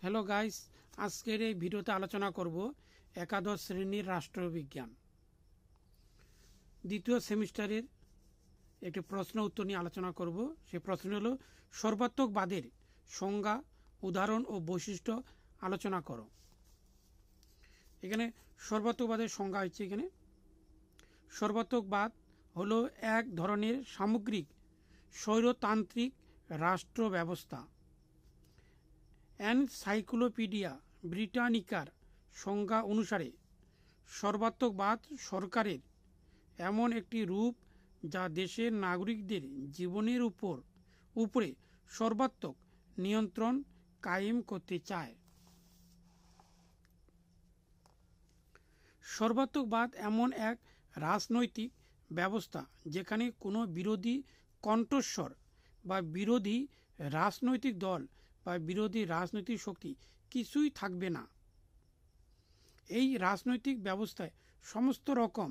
Hello guys, আজকের এই ভিডিওতে আলোচনা করব একাদশ শ্রেণীর রাষ্ট্রবিজ্ঞান দ্বিতীয় সেমিস্টারের একটি প্রশ্ন উত্তর নিয়ে আলোচনা করব। সেই প্রশ্ন হলো সর্বাত্মকবাদের সংজ্ঞা, উদাহরণ ও বৈশিষ্ট্য আলোচনা করো। এখানে সর্বাত্মকবাদের সংজ্ঞা হচ্ছে, এখানে সর্বাত্মকবাদ হলো এক ধরনের সামগ্রিক স্বৈরতান্ত্রিক রাষ্ট্র ব্যবস্থা। এনসাইক্লোপিডিয়া ব্রিটানিকার সংজ্ঞা অনুসারে সর্বাত্মকবাদ সরকারের এমন একটি রূপ যা দেশের নাগরিকদের জীবনের উপরে সর্বাত্মক নিয়ন্ত্রণ কায়েম করতে চায়। সর্বাত্মকবাদ এমন এক রাজনৈতিক ব্যবস্থা যেখানে কোনো বিরোধী কণ্ঠস্বর বা বিরোধী রাজনৈতিক দল বা বিরোধী রাজনৈতিক শক্তি কিছুই থাকবে না। এই রাজনৈতিক ব্যবস্থায় সমস্ত রকম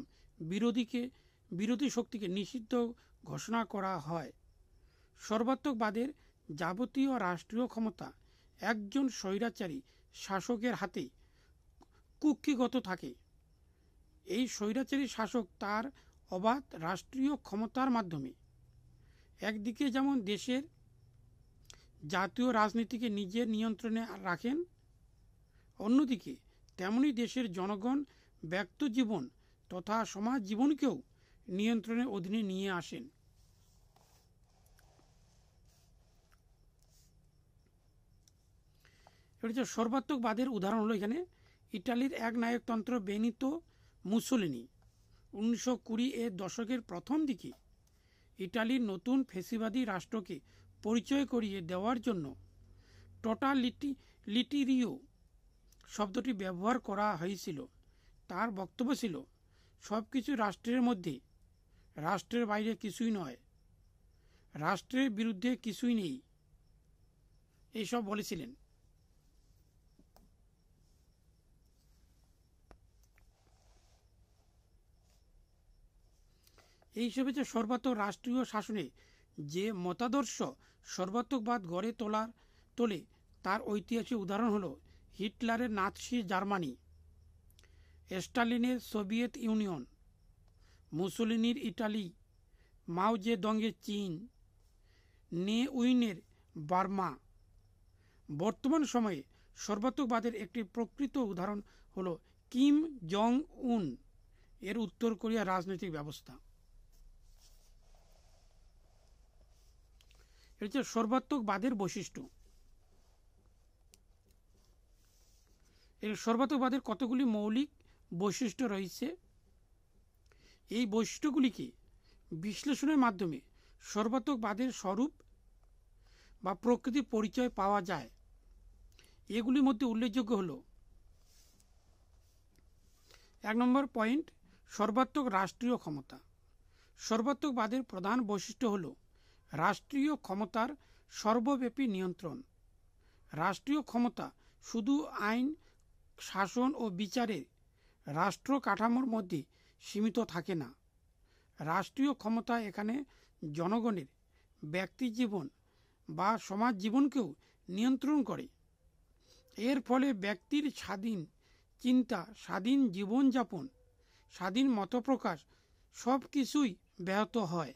বিরোধী শক্তিকে নিষিদ্ধ ঘোষণা করা হয়। সর্বাত্মকবাদের যাবতীয় রাষ্ট্রীয় ক্ষমতা একজন স্বৈরাচারী শাসকের হাতে কুক্ষিগত থাকে। এই স্বৈরাচারী শাসক তার অবাধ রাষ্ট্রীয় ক্ষমতার মাধ্যমে একদিকে যেমন দেশের জাতীয় রাজনীতিকে নিজের নিয়ন্ত্রণে রাখেন, অন্যদিকে তেমনি দেশের জনগণ ব্যক্ত জীবন তথা সমাজ জীবনকেও নিয়ন্ত্রণের অধীনে নিয়ে আসেন। এটা সর্বাত্মকবাদের উদাহরণ হলো এখানে ইটালির এক নায়কতন্ত্র বেনিতো মুসোলিনি 1920 দশকের প্রথম দিকে ইটালির নতুন ফ্যাসিবাদী রাষ্ট্রকে পরিচয় করিয়ে দেওয়ার জন্য টোটালিটারিও শব্দটি ব্যবহার করা হয়েছিল। তার বক্তব্য ছিল, সব কিছু রাষ্ট্রের মধ্যে, রাষ্ট্রের বাইরে কিছুই নয়, রাষ্ট্রের বিরুদ্ধে কিছুই নেই, এইসব বলেছিলেন। এইসব হচ্ছে সর্বাত্মক রাষ্ট্রীয় শাসনে যে মতাদর্শ সর্বাত্মকবাদ গড়ে তোলে তার ঐতিহাসিক উদাহরণ হলো হিটলারের নাৎসি জার্মানি, স্টালিনের সোভিয়েত ইউনিয়ন, মুসোলিনির ইটালি, মাও জেদংয়ের চীন, নে উইনের বার্মা। বর্তমান সময়ে সর্বাত্মকবাদের একটি প্রকৃত উদাহরণ হলো কিম জং উন এর উত্তর কোরিয়ার রাজনৈতিক ব্যবস্থা। এটা হচ্ছে সর্বাত্মকবাদের বৈশিষ্ট্য। এর সর্বাত্মকবাদের কতগুলি মৌলিক বৈশিষ্ট্য রয়েছে। এই বৈশিষ্ট্যগুলিকে বিশ্লেষণের মাধ্যমে সর্বাত্মকবাদের স্বরূপ বা প্রকৃতির পরিচয় পাওয়া যায়। এগুলির মধ্যে উল্লেখযোগ্য হল, 1 নম্বর পয়েন্ট, সর্বাত্মক রাষ্ট্রীয় ক্ষমতা। সর্বাত্মকবাদের প্রধান বৈশিষ্ট্য হল রাষ্ট্রীয় ক্ষমতার সর্বব্যাপী নিয়ন্ত্রণ। রাষ্ট্রীয় ক্ষমতা শুধু আইন শাসন ও বিচারের রাষ্ট্র কাঠামোর মধ্যে সীমিত থাকে না। রাষ্ট্রীয় ক্ষমতা এখানে জনগণের ব্যক্তি জীবন বা সমাজ জীবনকেও নিয়ন্ত্রণ করে। এর ফলে ব্যক্তির স্বাধীন চিন্তা, স্বাধীন জীবনযাপন, স্বাধীন মতপ্রকাশ সব কিছুই ব্যাহত হয়।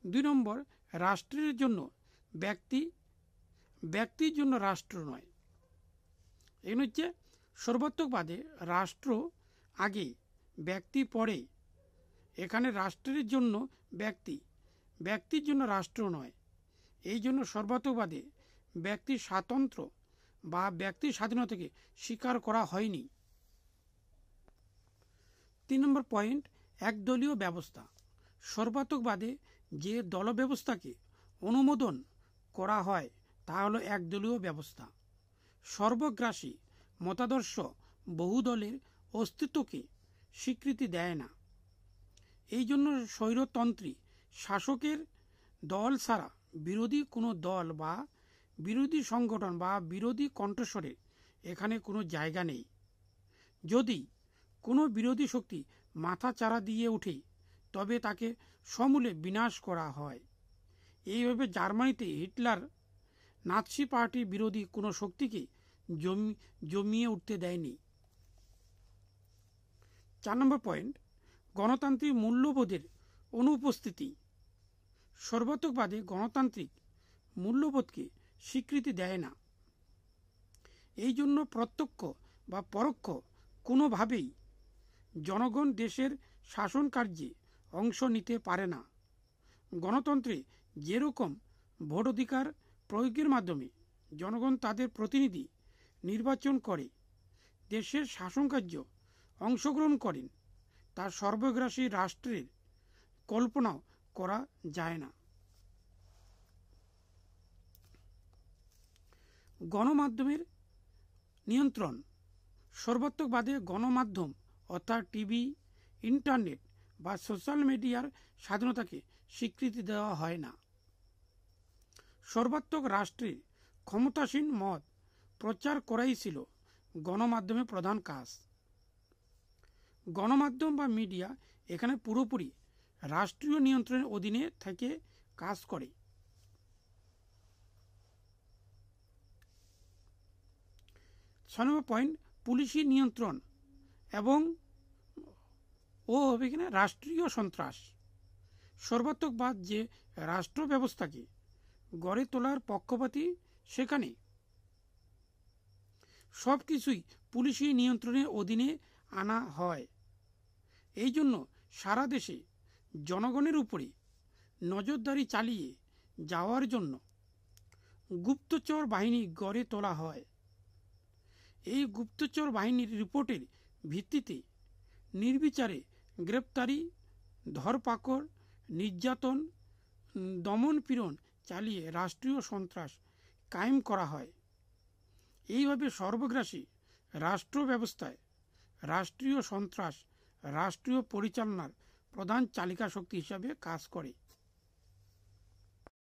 2 নম্বর, রাষ্ট্রের জন্য ব্যক্তি, ব্যক্তির জন্য রাষ্ট্র নয়। এখানে হচ্ছে সর্বাত্মকবাদে রাষ্ট্র আগে, ব্যক্তি পরে। এখানে রাষ্ট্রের জন্য ব্যক্তি, ব্যক্তির জন্য রাষ্ট্র নয়। এই জন্য সর্বাত্মকবাদে ব্যক্তির স্বাতন্ত্র্য বা ব্যক্তির স্বাধীনতাকে স্বীকার করা হয়নি। 3 নম্বর পয়েন্ট, একদলীয় ব্যবস্থা। সর্বাত্মকবাদে যে দল ব্যবস্থাকে অনুমোদন করা হয় তা হলো একদলীয় ব্যবস্থা। সর্বগ্রাসী মতাদর্শ বহুদলের অস্তিত্বকে স্বীকৃতি দেয় না। এই জন্য স্বৈরতন্ত্রী শাসকের দল ছাড়া বিরোধী কোনো দল বা বিরোধী সংগঠন বা বিরোধী কণ্ঠস্বরের এখানে কোনো জায়গা নেই। যদি কোনো বিরোধী শক্তি মাথা চারা দিয়ে ওঠে তবে তাকে সমূলে বিনাশ করা হয়। এইভাবে জার্মানিতে হিটলার নাৎসি পার্টি বিরোধী কোনো শক্তিকে জমিয়ে উঠতে দেয়নি। 4 নম্বর পয়েন্ট, গণতান্ত্রিক মূল্যবোধের অনুপস্থিতি। সর্বাত্মকবাদে গণতান্ত্রিক মূল্যবোধকে স্বীকৃতি দেয় না। এই জন্য প্রত্যক্ষ বা পরোক্ষ কোনোভাবেই জনগণ দেশের শাসন কার্যে অংশ নিতে পারে না। গণতন্ত্রে যেরকম ভোটাধিকার প্রয়োগের মাধ্যমে জনগণ তাদের প্রতিনিধি নির্বাচন করে দেশের শাসনকার্য অংশগ্রহণ করেন, তা সর্বগ্রাসী রাষ্ট্রের কল্পনাও করা যায় না। গণমাধ্যমের নিয়ন্ত্রণ। সর্বাত্মকবাদে গণমাধ্যম অর্থাৎ টিভি, ইন্টারনেট বা সোশ্যাল মিডিয়ার স্বাধীনতাকে স্বীকৃতি দেওয়া হয় না। সর্বাত্মক রাষ্ট্রের ক্ষমতাসীন মত প্রচার করাই ছিল গণমাধ্যমের প্রধান কাজ। গণমাধ্যম বা মিডিয়া এখানে পুরোপুরি রাষ্ট্রীয় নিয়ন্ত্রণের অধীনে থেকে কাজ করে। 6 নম্বর পয়েন্ট, পুলিশি নিয়ন্ত্রণ এবং হবে কিনা রাষ্ট্রীয় সন্ত্রাস। সর্বাত্মকবাদ যে রাষ্ট্র ব্যবস্থাকে গড়ে তোলার পক্ষপাতী, সেখানে সব কিছুই পুলিশি নিয়ন্ত্রণের অধীনে আনা হয়। এই জন্য সারা দেশে জনগণের উপরে নজরদারি চালিয়ে যাওয়ার জন্য গুপ্তচর বাহিনী গড়ে তোলা হয়। এই গুপ্তচর বাহিনীর রিপোর্টের ভিত্তিতে নির্বিচারে গ্রেপ্তারি, ধরপাকড়, নির্যাতন, দমন-পীড়ন চালিয়ে রাষ্ট্রীয় সন্ত্রাস কায়েম করা হয়। এইভাবে সর্বগ্রাসী রাষ্ট্র ব্যবস্থায় রাষ্ট্রীয় সন্ত্রাস রাষ্ট্রীয় পরিচালনার প্রধান চালিকা শক্তি হিসাবে কাজ করে।